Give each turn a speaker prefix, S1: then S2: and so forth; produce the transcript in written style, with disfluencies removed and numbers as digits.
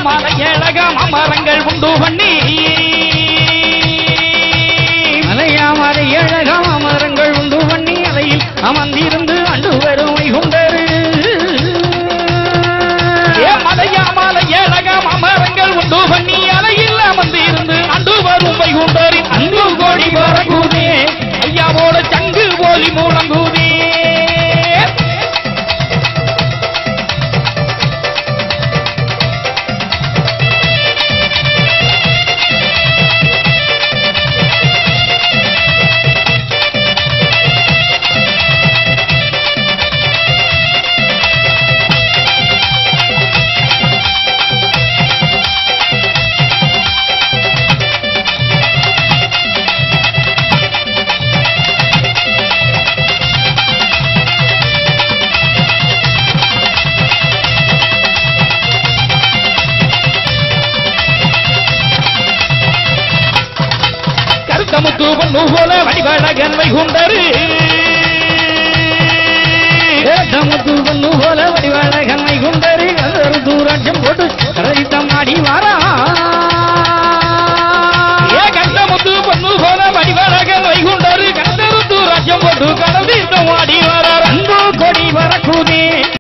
S1: மலையாமலை ஏழகம் அமரங்கள் உண்டு பண்ணி மலையாமலை ஏழகம் அமரங்கள் உண்டு பண்ணி அதையில் அமர்ந்திருந்து அண்டு வறுமை கொண்டரு மலையாமலை ஏழகம் அமரங்கள் உண்டு பண்ணி அதையில் அமர்ந்திருந்து அண்டு வறுமை கொண்டரு அன்பு கோடி வரக்கூதே ஐயாவோட சங்கு போலி மூலங்கூதே முத்துவன் போல வடிவழகன் வைகுண்டரு முத்துவன் போல வடிவழகன் வைகுண்டரு